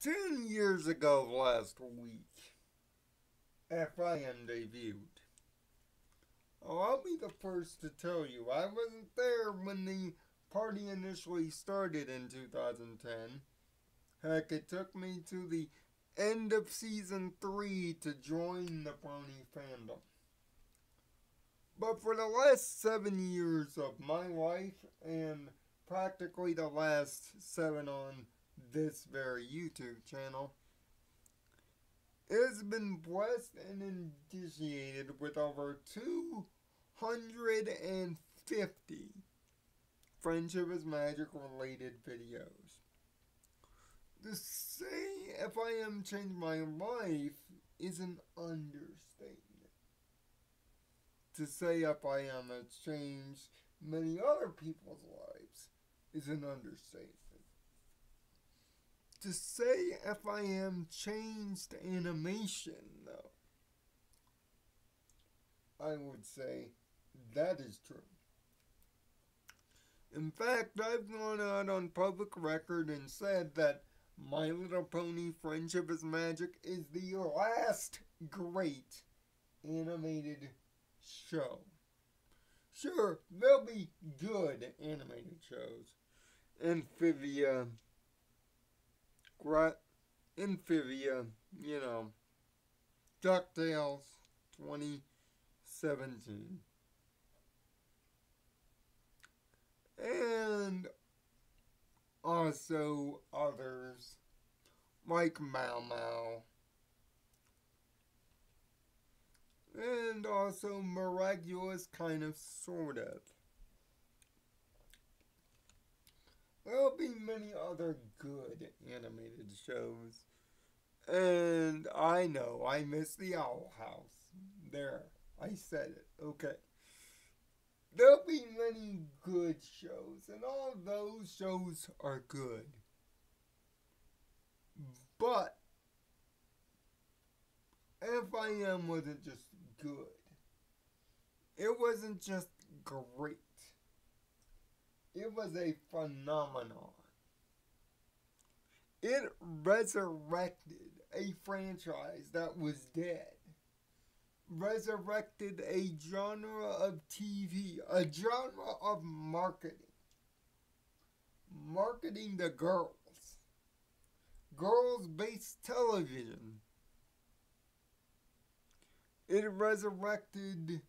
10 years ago last week, FiM debuted. I'll be the first to tell you, I wasn't there when the party initially started in 2010. Heck, it took me to the end of Season 3 to join the pony fandom. But for the last 7 years of my life, and practically the last 7 on this very YouTube channel, it has been blessed and initiated with over 250 Friendship is Magic related videos. To say FiM changed my life is an understatement. To say FiM has changed many other people's lives is an understatement. To say FiM changed animation, though, I would say that is true. In fact, I've gone out on public record and said that My Little Pony Friendship is Magic is the last great animated show. Sure, there'll be good animated shows. Amphibia, DuckTales 2017. And also others like Mau Mau. And also Miraculous, kind of, sort of. There'll be many other good animated shows. And I know, I miss the Owl House. There, I said it. Okay. There'll be many good shows, and all those shows are good. But FiM wasn't just good. It wasn't just great. It was a phenomenon. It resurrected a franchise that was dead. Resurrected a genre of TV, a genre of marketing. Marketing to girls. Girls-based television. It resurrected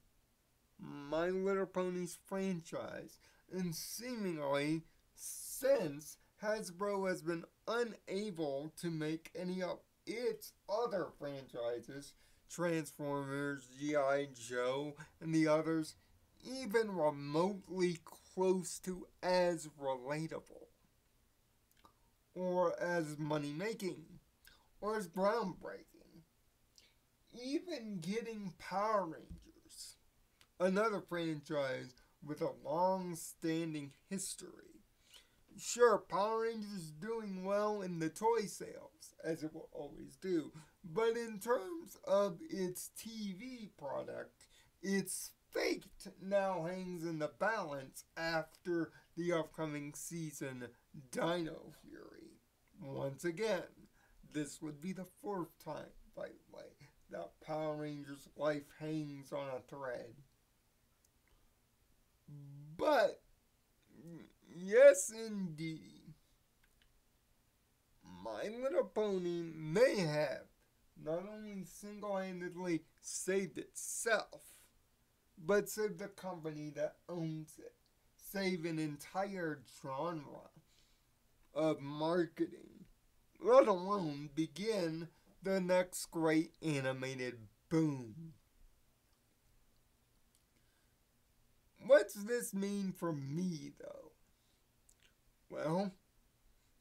My Little Pony's franchise. And seemingly, since Hasbro has been unable to make any of its other franchises, Transformers, G.I. Joe, and the others, even remotely close to as relatable, or as money-making, or as groundbreaking. Even getting Power Rangers, another franchise with a long-standing history. Sure, Power Rangers is doing well in the toy sales, as it will always do, but in terms of its TV product, its fate now hangs in the balance after the upcoming season Dino Fury. Once again, this would be the 4th time, by the way, that Power Rangers' life hangs on a thread. But yes, indeed, My Little Pony may have not only single-handedly saved itself, but saved the company that owns it. Save an entire genre of marketing, let alone begin the next great animated boom. What's this mean for me, though? Well,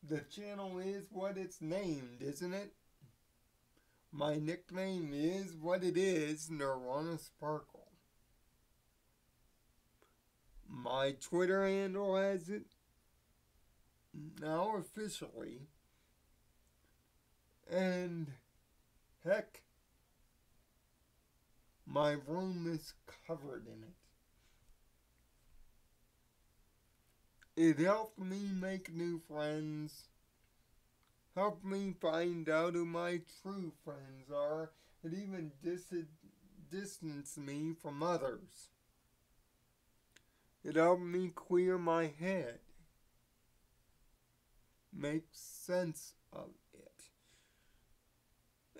the channel is what it's named, isn't it? My nickname is what it is, Nirvana Sparkle. My Twitter handle has it, now officially, and heck, my room is covered in it. It helped me make new friends, helped me find out who my true friends are. It even distanced me from others. It helped me clear my head, make sense of it.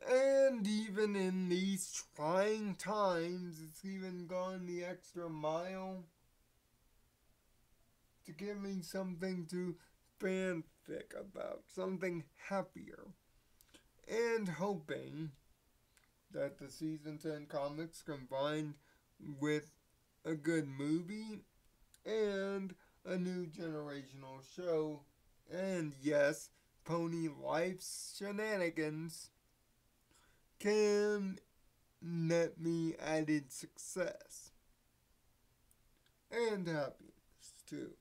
And even in these trying times, it's even gone the extra mile to give me something to fanfic about, something happier. And hoping that the season 10 comics combined with a good movie and a new generational show, and yes, Pony Life's shenanigans, can net me added success and happiness too.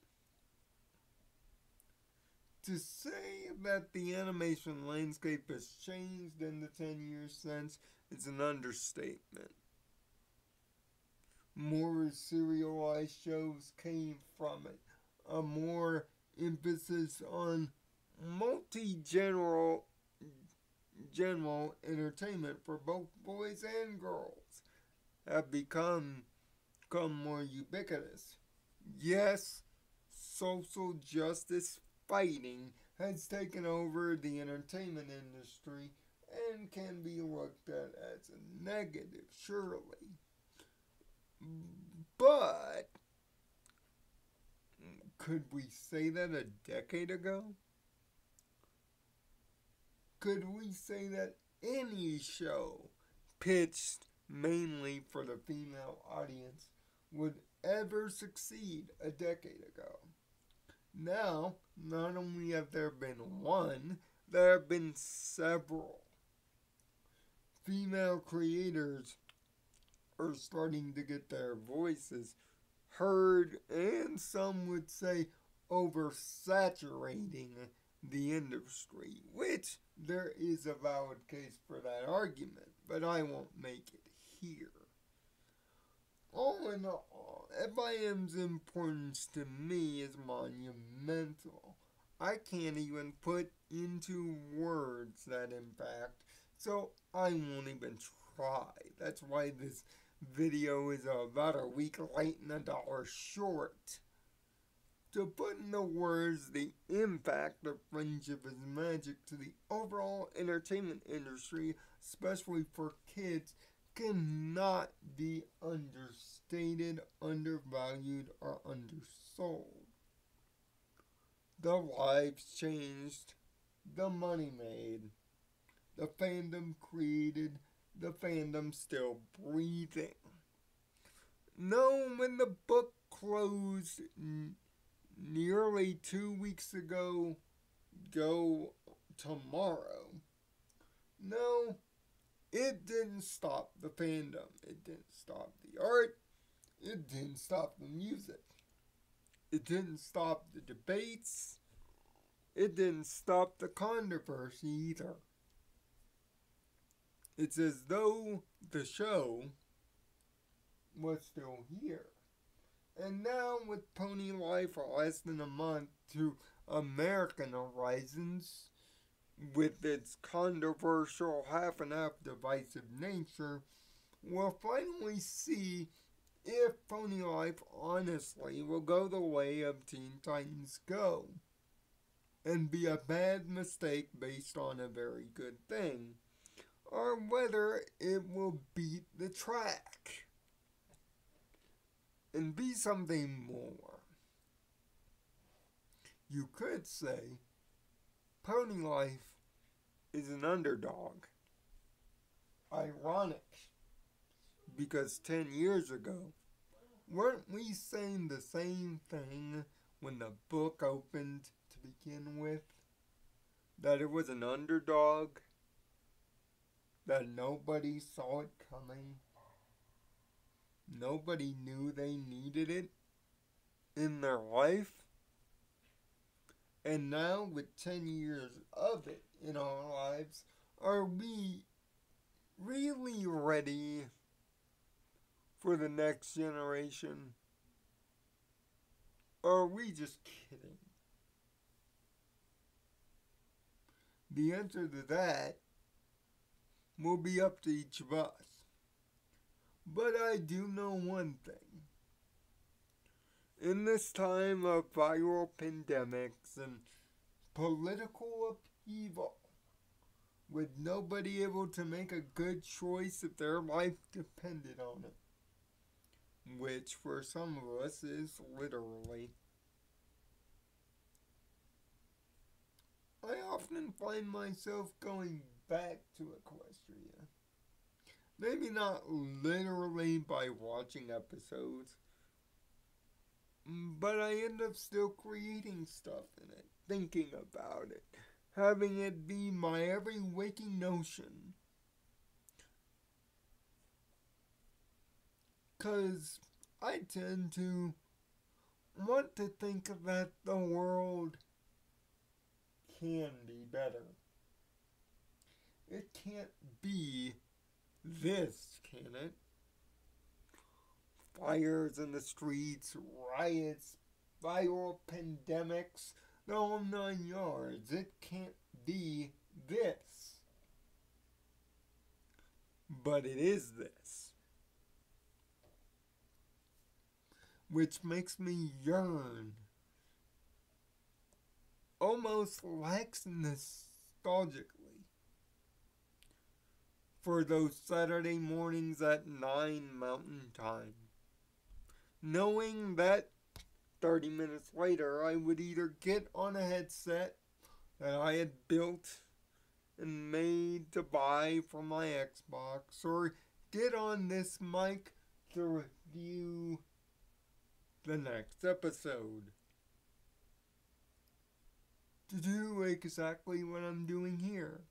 To say that the animation landscape has changed in the 10 years since is an understatement. More serialized shows came from it, a more emphasis on multi-general general entertainment for both boys and girls have become more ubiquitous. Yes, social justice fighting has taken over the entertainment industry and can be looked at as a negative, surely. But could we say that a decade ago? Could we say that any show pitched mainly for the female audience would ever succeed a decade ago? Now, not only have there been one, there have been several. Female creators are starting to get their voices heard, and some would say oversaturating the industry, which there is a valid case for that argument, but I won't make it here. All in all, FiM's importance to me is monumental. I can't even put into words that impact, so I won't even try. That's why this video is about a week late and $1 short. To put into words the impact of Friendship is Magic to the overall entertainment industry, especially for kids, cannot be understated, undervalued, or undersold. The lives changed, the money made, the fandom created, the fandom still breathing. No, when the book closed nearly 2 weeks ago, go tomorrow. No, it didn't stop the fandom. It didn't stop the art. It didn't stop the music. It didn't stop the debates. It didn't stop the controversy either. It's as though the show was still here. And now with Pony Life for less than a month to American Horizons, with its controversial half and half divisive nature, we'll finally see if Pony Life honestly will go the way of Teen Titans Go and be a bad mistake based on a very good thing, or whether it will beat the track and be something more. You could say Pony Life is an underdog. Ironic, because 10 years ago, weren't we saying the same thing when the book opened to begin with? That it was an underdog? That nobody saw it coming? Nobody knew they needed it in their life? And now, with 10 years of it in our lives, are we really ready for the next generation? Or are we just kidding? The answer to that will be up to each of us. But I do know one thing. In this time of viral pandemics and political upheaval, with nobody able to make a good choice if their life depended on it, which for some of us is literally, I often find myself going back to Equestria. Maybe not literally by watching episodes, but I end up still creating stuff in it, thinking about it, having it be my every waking notion. Because I tend to want to think that the world can be better. It can't be this, can it? Fires in the streets, riots, viral pandemics, the whole 9 yards. It can't be this. But it is this. Which makes me yearn, almost lax nostalgically, for those Saturday mornings at 9 Mountain Time, knowing that 30 minutes later I would either get on a headset that I had built and made to buy for my Xbox, or get on this mic to review the next episode. To do exactly what I'm doing here.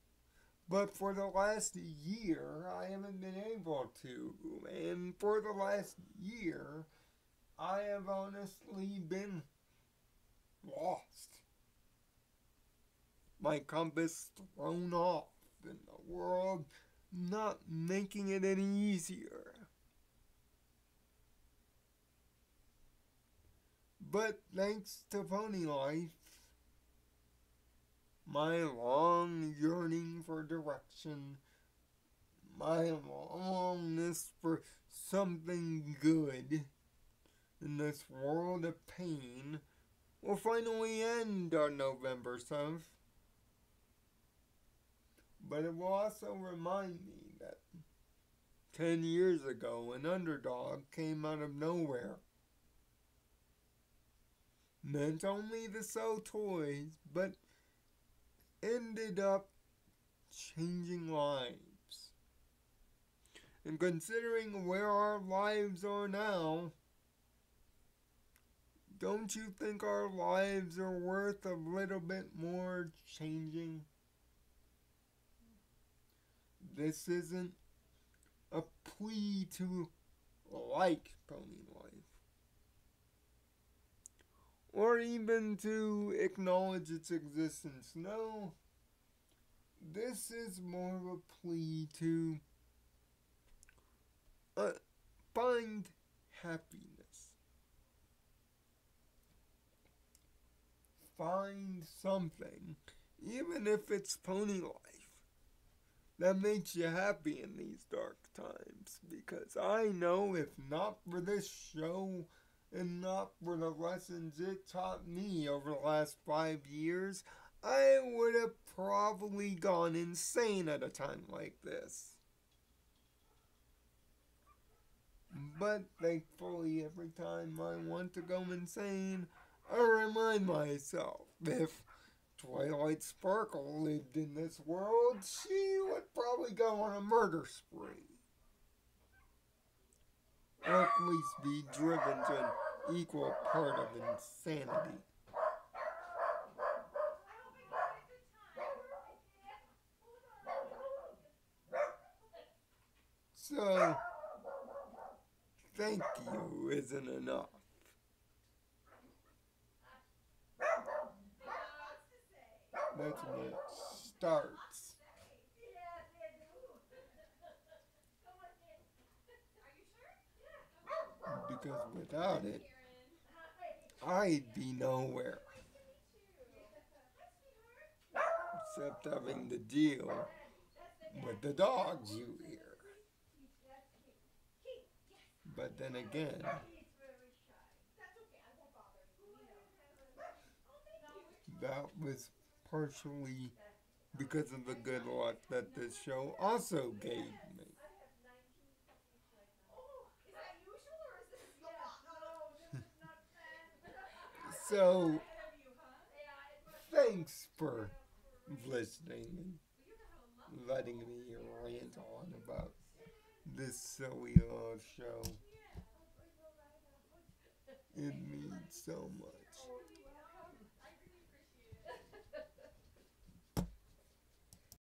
But for the last year, I haven't been able to. And for the last year, I have honestly been lost. My compass thrown off, and the world not making it any easier. But thanks to Pony Life, my long yearning for direction, my longness for something good in this world of pain will finally end on November 7th. But it will also remind me that 10 years ago, an underdog came out of nowhere. Meant only to sell toys, but ended up changing lives. And considering where our lives are now, don't you think our lives are worth a little bit more changing? This isn't a plea to like Pony Life, or even to acknowledge its existence. No, this is more of a plea to find happiness. Find something, even if it's Pony Life, that makes you happy in these dark times. Because I know if not for this show and not for the lessons it taught me over the last 5 years, I would have probably gone insane at a time like this. But thankfully, every time I want to go insane, I remind myself, if Twilight Sparkle lived in this world, she would probably go on a murder spree. Or at least be driven to an equal part of insanity. So, thank you isn't enough. That's when it starts. Because without it, I'd be nowhere. except having to deal with the dogs you hear. But then again, that was partially because of the good luck that this show also gave me. So, thanks for listening and letting me rant on about this silly little show. It means so much.